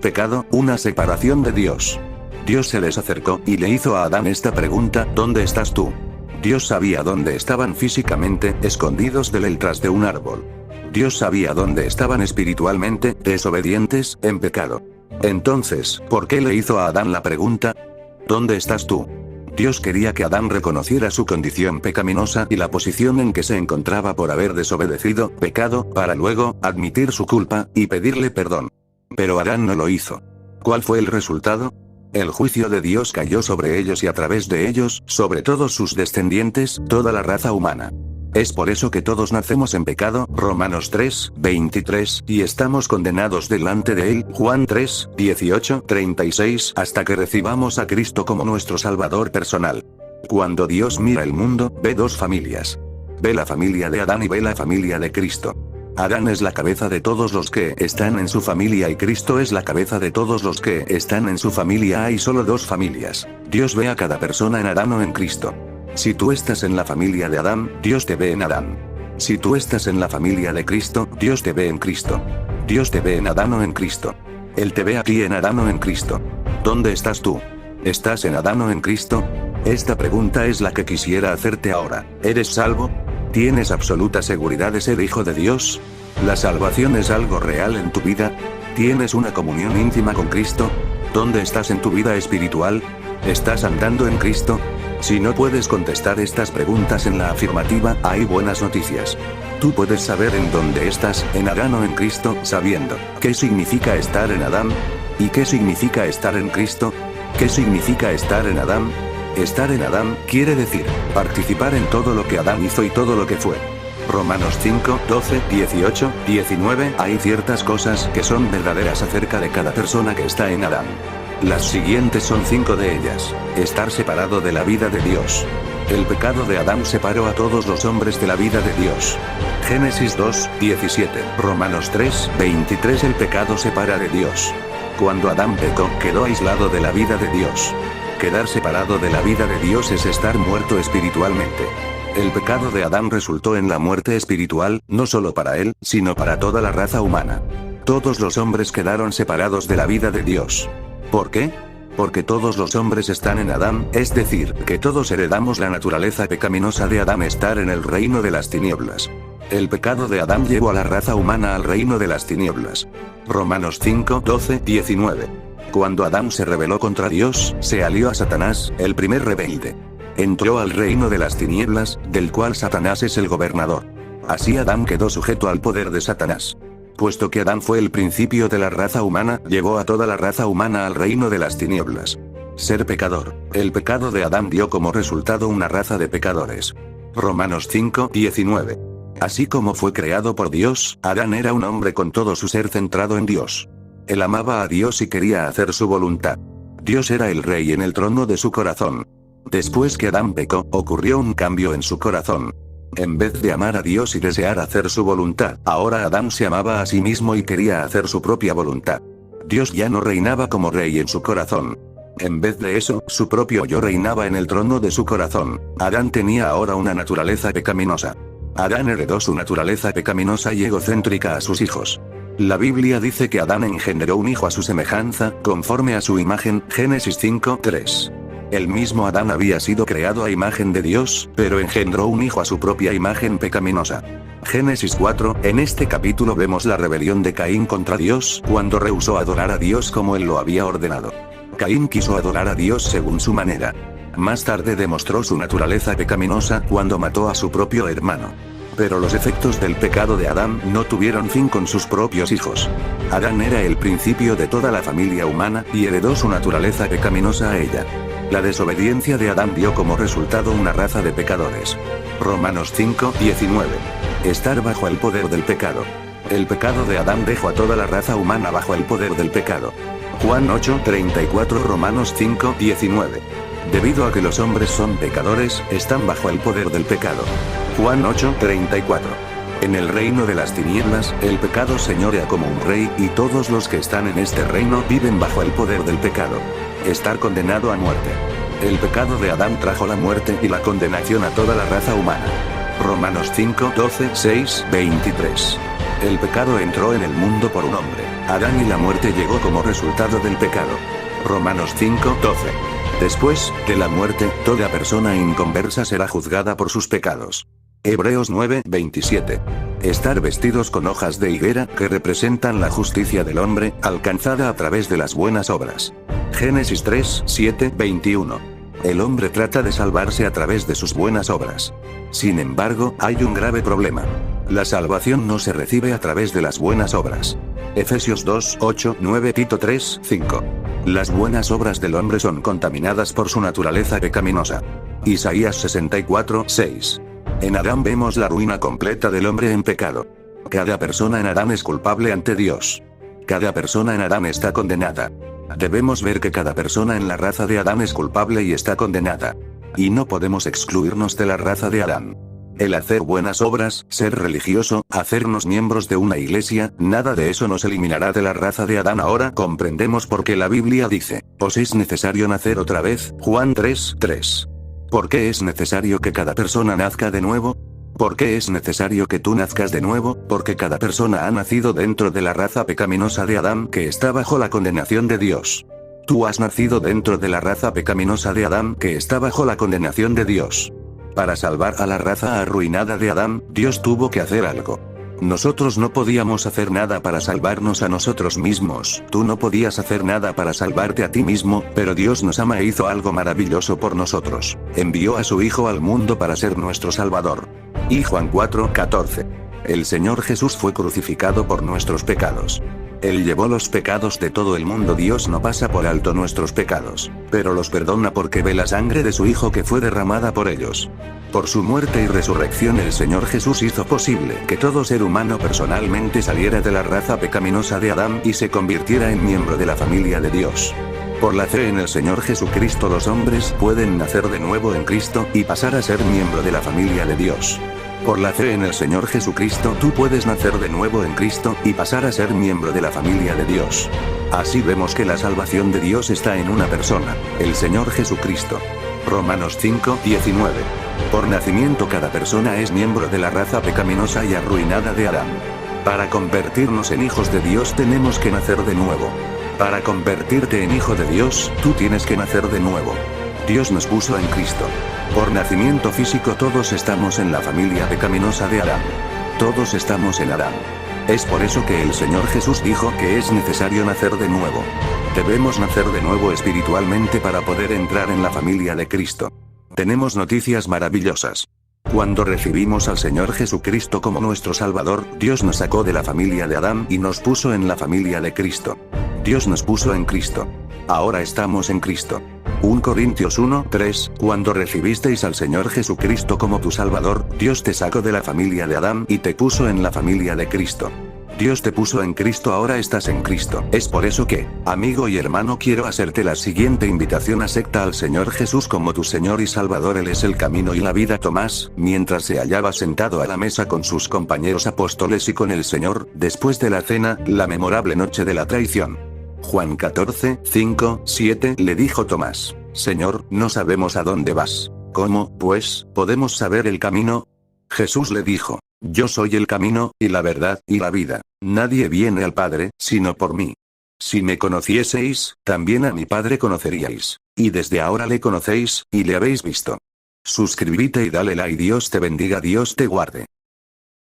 Pecado, una separación de Dios. Dios se les acercó y le hizo a Adán esta pregunta: ¿dónde estás tú? Dios sabía dónde estaban físicamente, escondidos de él tras de un árbol. Dios sabía dónde estaban espiritualmente, desobedientes, en pecado. Entonces, ¿por qué le hizo a Adán la pregunta? ¿Dónde estás tú? Dios quería que Adán reconociera su condición pecaminosa y la posición en que se encontraba por haber desobedecido, pecado, para luego, admitir su culpa, y pedirle perdón. Pero Adán no lo hizo. ¿Cuál fue el resultado? El juicio de Dios cayó sobre ellos y a través de ellos, sobre todos sus descendientes, toda la raza humana. Es por eso que todos nacemos en pecado, Romanos 3, 23, y estamos condenados delante de Él, Juan 3, 18, 36, hasta que recibamos a Cristo como nuestro Salvador personal. Cuando Dios mira el mundo, ve dos familias. Ve la familia de Adán y ve la familia de Cristo. Adán es la cabeza de todos los que están en su familia y Cristo es la cabeza de todos los que están en su familia. Hay solo dos familias. Dios ve a cada persona en Adán o en Cristo. Si tú estás en la familia de Adán, Dios te ve en Adán. Si tú estás en la familia de Cristo, Dios te ve en Cristo. Dios te ve en Adán o en Cristo. Él te ve a ti en Adán o en Cristo. ¿Dónde estás tú? ¿Estás en Adán o en Cristo? Esta pregunta es la que quisiera hacerte ahora. ¿Eres salvo? ¿Tienes absoluta seguridad de ser hijo de Dios? ¿La salvación es algo real en tu vida? ¿Tienes una comunión íntima con Cristo? ¿Dónde estás en tu vida espiritual? ¿Estás andando en Cristo? Si no puedes contestar estas preguntas en la afirmativa, hay buenas noticias. Tú puedes saber en dónde estás, en Adán o en Cristo, sabiendo qué significa estar en Adán y qué significa estar en Cristo. ¿Qué significa estar en Adán? Estar en Adán quiere decir participar en todo lo que Adán hizo y todo lo que fue. Romanos 5, 12, 18, 19. Hay ciertas cosas que son verdaderas acerca de cada persona que está en Adán. Las siguientes son 5 de ellas. Estar separado de la vida de Dios. El pecado de Adán separó a todos los hombres de la vida de Dios. Génesis 2, 17. Romanos 3, 23. El pecado separa de Dios. Cuando Adán pecó, quedó aislado de la vida de Dios. Quedar separado de la vida de Dios es estar muerto espiritualmente. El pecado de Adán resultó en la muerte espiritual, no solo para él, sino para toda la raza humana. Todos los hombres quedaron separados de la vida de Dios. ¿Por qué? Porque todos los hombres están en Adán, es decir, que todos heredamos la naturaleza pecaminosa de Adán, estar en el reino de las tinieblas. El pecado de Adán llevó a la raza humana al reino de las tinieblas. Romanos 5, 12, 19. Cuando Adán se rebeló contra Dios, se alió a Satanás, el primer rebelde. Entró al reino de las tinieblas, del cual Satanás es el gobernador. Así Adán quedó sujeto al poder de Satanás. Puesto que Adán fue el principio de la raza humana, llevó a toda la raza humana al reino de las tinieblas. Ser pecador. El pecado de Adán dio como resultado una raza de pecadores. Romanos 5, 19. Así como fue creado por Dios, Adán era un hombre con todo su ser centrado en Dios. Él amaba a Dios y quería hacer su voluntad. Dios era el rey en el trono de su corazón. Después que Adán pecó, ocurrió un cambio en su corazón. En vez de amar a Dios y desear hacer su voluntad, ahora Adán se amaba a sí mismo y quería hacer su propia voluntad. Dios ya no reinaba como rey en su corazón. En vez de eso, su propio yo reinaba en el trono de su corazón. Adán tenía ahora una naturaleza pecaminosa. Adán heredó su naturaleza pecaminosa y egocéntrica a sus hijos. La Biblia dice que Adán engendró un hijo a su semejanza, conforme a su imagen, Génesis 5, 3. El mismo Adán había sido creado a imagen de Dios, pero engendró un hijo a su propia imagen pecaminosa. Génesis 4, en este capítulo vemos la rebelión de Caín contra Dios, cuando rehusó adorar a Dios como él lo había ordenado. Caín quiso adorar a Dios según su manera. Más tarde demostró su naturaleza pecaminosa cuando mató a su propio hermano. Pero los efectos del pecado de Adán no tuvieron fin con sus propios hijos. Adán era el principio de toda la familia humana, y heredó su naturaleza pecaminosa a ella. La desobediencia de Adán dio como resultado una raza de pecadores. Romanos 5, 19. Estar bajo el poder del pecado. El pecado de Adán dejó a toda la raza humana bajo el poder del pecado. Juan 8, 34. Romanos 5, 19. Debido a que los hombres son pecadores, están bajo el poder del pecado. Juan 8, 34. En el reino de las tinieblas, el pecado señorea como un rey, y todos los que están en este reino viven bajo el poder del pecado. Estar condenado a muerte. El pecado de Adán trajo la muerte y la condenación a toda la raza humana. Romanos 5, 12, 6, 23. El pecado entró en el mundo por un hombre. Adán y la muerte llegó como resultado del pecado. Romanos 5:12. Después de la muerte, toda persona inconversa será juzgada por sus pecados. Hebreos 9:27. Estar vestidos con hojas de higuera que representan la justicia del hombre, alcanzada a través de las buenas obras. Génesis 3:7-21. El hombre trata de salvarse a través de sus buenas obras. Sin embargo, hay un grave problema. La salvación no se recibe a través de las buenas obras. Efesios 2:8-9, Tito 3:5. Las buenas obras del hombre son contaminadas por su naturaleza pecaminosa. Isaías 64:6. En Adán vemos la ruina completa del hombre en pecado. Cada persona en Adán es culpable ante Dios. Cada persona en Adán está condenada. Debemos ver que cada persona en la raza de Adán es culpable y está condenada. Y no podemos excluirnos de la raza de Adán. El hacer buenas obras, ser religioso, hacernos miembros de una iglesia, nada de eso nos eliminará de la raza de Adán. Ahora comprendemos por qué la Biblia dice, os es necesario nacer otra vez, Juan 3:3. ¿Por qué es necesario que cada persona nazca de nuevo? ¿Por qué es necesario que tú nazcas de nuevo? Porque cada persona ha nacido dentro de la raza pecaminosa de Adán que está bajo la condenación de Dios. Tú has nacido dentro de la raza pecaminosa de Adán que está bajo la condenación de Dios. Para salvar a la raza arruinada de Adán, Dios tuvo que hacer algo. Nosotros no podíamos hacer nada para salvarnos a nosotros mismos, tú no podías hacer nada para salvarte a ti mismo, pero Dios nos ama e hizo algo maravilloso por nosotros. Envió a su Hijo al mundo para ser nuestro Salvador. Y Juan 4:14. El Señor Jesús fue crucificado por nuestros pecados. Él llevó los pecados de todo el mundo. Dios no pasa por alto nuestros pecados, pero los perdona porque ve la sangre de su Hijo que fue derramada por ellos. Por su muerte y resurrección el Señor Jesús hizo posible que todo ser humano personalmente saliera de la raza pecaminosa de Adán y se convirtiera en miembro de la familia de Dios. Por la fe en el Señor Jesucristo los hombres pueden nacer de nuevo en Cristo y pasar a ser miembro de la familia de Dios. Por la fe en el Señor Jesucristo tú puedes nacer de nuevo en Cristo y pasar a ser miembro de la familia de Dios. Así vemos que la salvación de Dios está en una persona, el Señor Jesucristo. Romanos 5:19. Por nacimiento cada persona es miembro de la raza pecaminosa y arruinada de Adán. Para convertirnos en hijos de Dios tenemos que nacer de nuevo. Para convertirte en hijo de Dios, tú tienes que nacer de nuevo. Dios nos puso en Cristo. Por nacimiento físico todos estamos en la familia pecaminosa de Adán. Todos estamos en Adán. Es por eso que el Señor Jesús dijo que es necesario nacer de nuevo. Debemos nacer de nuevo espiritualmente para poder entrar en la familia de Cristo. Tenemos noticias maravillosas. Cuando recibimos al Señor Jesucristo como nuestro Salvador, Dios nos sacó de la familia de Adán y nos puso en la familia de Cristo. Dios nos puso en Cristo. Ahora estamos en Cristo. 1 Corintios 1:3, cuando recibisteis al Señor Jesucristo como tu Salvador, Dios te sacó de la familia de Adán y te puso en la familia de Cristo. Dios te puso en Cristo, ahora estás en Cristo. Es por eso que, amigo y hermano, quiero hacerte la siguiente invitación: acepta al Señor Jesús como tu Señor y Salvador. Él es el camino y la vida. Tomás, mientras se hallaba sentado a la mesa con sus compañeros apóstoles y con el Señor, después de la cena, la memorable noche de la traición. Juan 14:5-7, le dijo Tomás: Señor, no sabemos a dónde vas. ¿Cómo, pues, podemos saber el camino? Jesús le dijo: Yo soy el camino, y la verdad, y la vida. Nadie viene al Padre, sino por mí. Si me conocieseis, también a mi Padre conoceríais. Y desde ahora le conocéis, y le habéis visto. Suscríbete y dale like. Dios te bendiga, Dios te guarde.